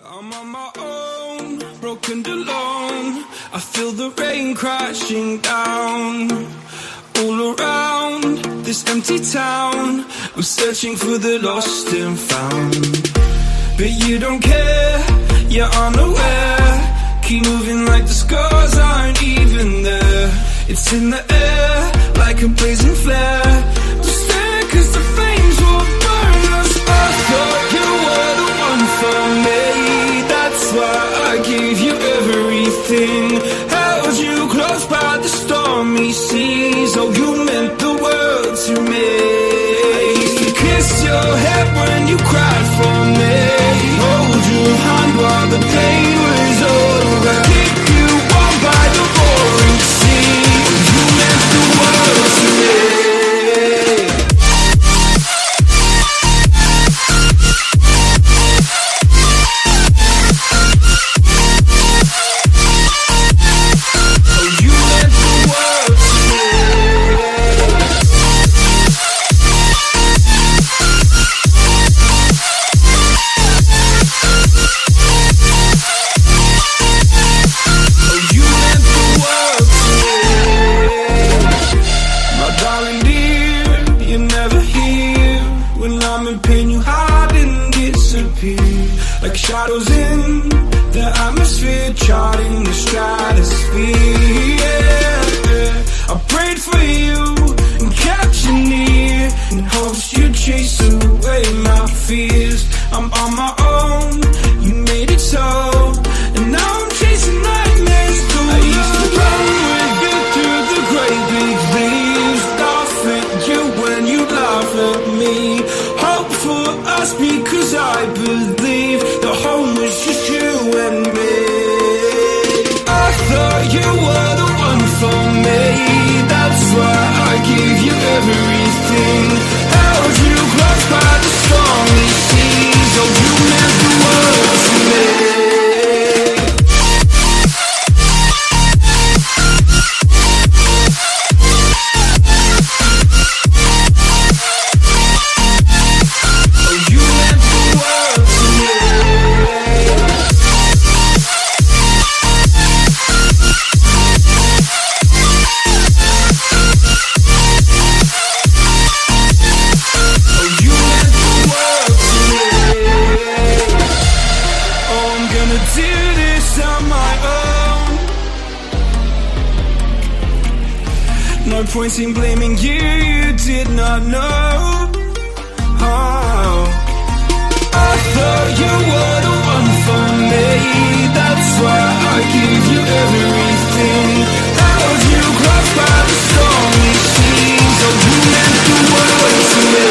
I'm on my own, broken and alone. I feel the rain crashing down all around this empty town. I'm searching for the lost and found, but you don't care, you're unaware. Keep moving like the scars aren't even there. It's in the air like a blazing flare. Don't stare 'cause the flames will burn us. I thought you were the one for me. That's why I gave you everything. Held you close by the stormy seas. Oh, you meant the world to me. I used to kiss your head when you cried for me. Hold your hand while the pain was over. Keep you warm by the roaring sea. You meant the world to me. Like shadows in the atmosphere, charting the stratosphere. Yeah. I prayed for you and kept you near in hopes you'd chase away my fears. I'm on my own, you made it so, and now I'm chasing nightmares too. I used to run with you through the great big leaves, laugh at you when you laugh at me. Hope for us because I believe the home was just you and me. I thought you were the one for me. That's why I gave you everything. Held you close by the stormy seas. Oh, you meant the world to me. No point in blaming you, you did not know. Oh, I thought you were the one for me. That's why I gave you everything. Held you close by the stormy seas. Oh, you meant the world to me.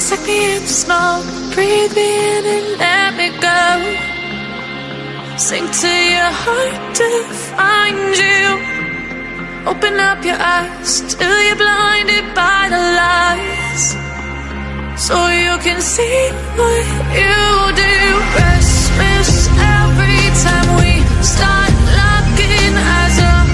Stick me in the smoke, breathe me in and let me go. Sink to your heart to find you. Open up your eyes till you're blinded by the lies, so you can see what you do. Restless every time we start locking eyes up.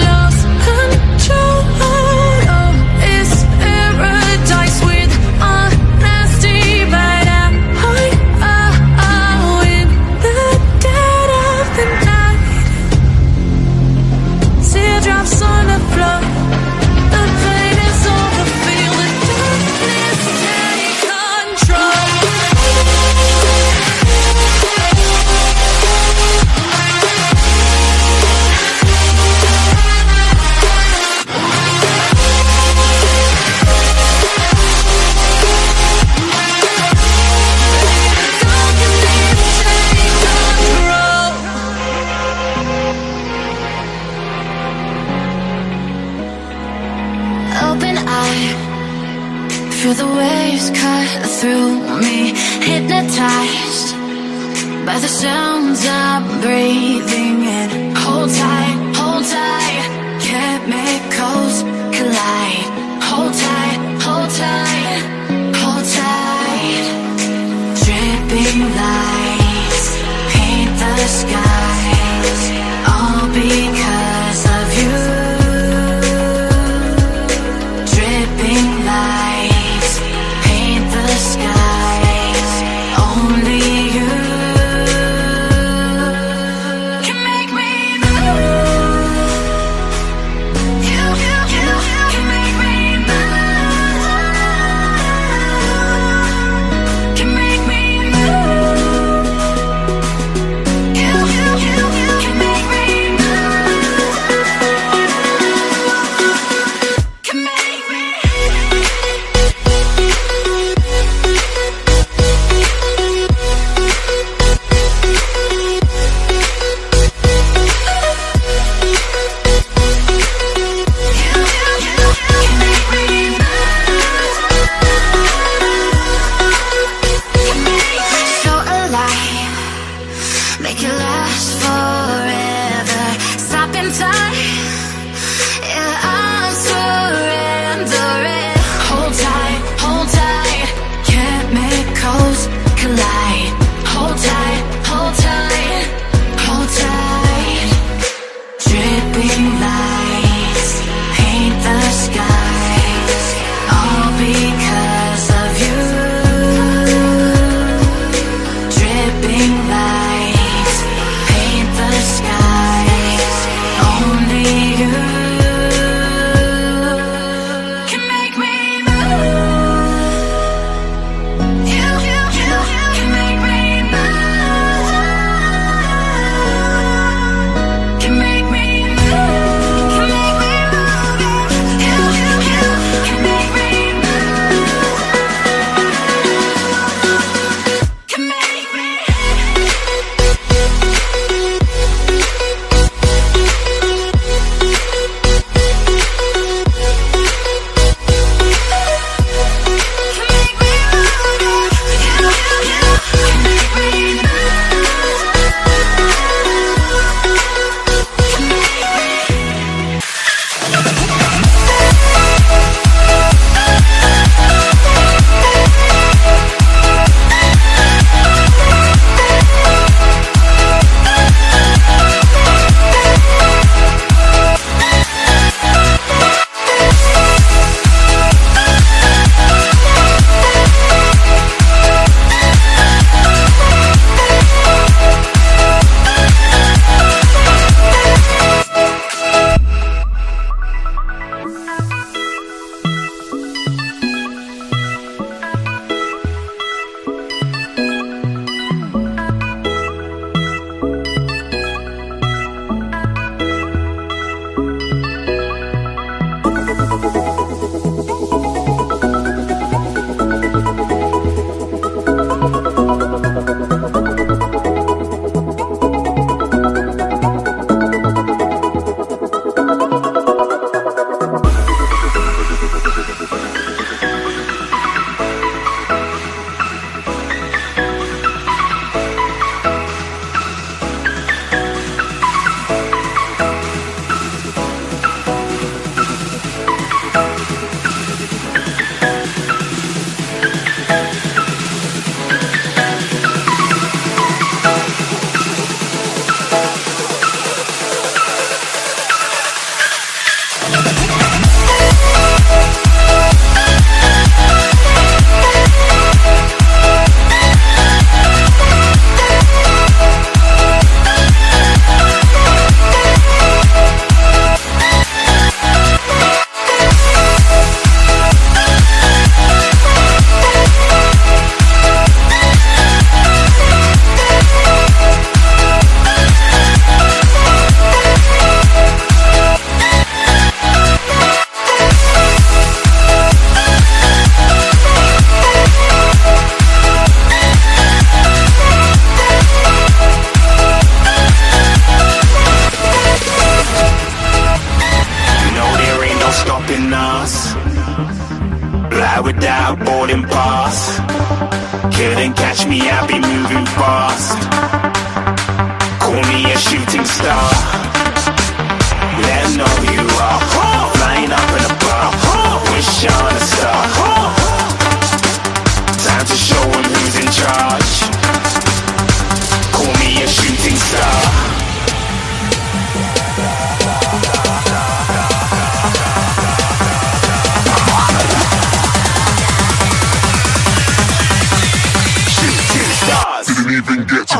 Lost control. Oh, it's paradise with honesty right out. In the dead of the night. Teardrops on the floor. The pain is over. Feel the darkness take control. Open eye, feel the waves cut through me. Hypnotized by the sounds I'm breathing in. Hold tight, chemicals collide. Hold tight, hold tight, hold tight. Dripping lights paint the skies, all because of you. Dripping lights paint the skies, only you can make me move. You can make me move. out, boarding pass. Couldn't catch me, I'll be moving fast. Call me a shooting star. Let 'em know who you are. Flying up in a bar. Wish on a star. Time to show 'em who's in charge. Call me a shooting star. Shooting stars. Didn't even get to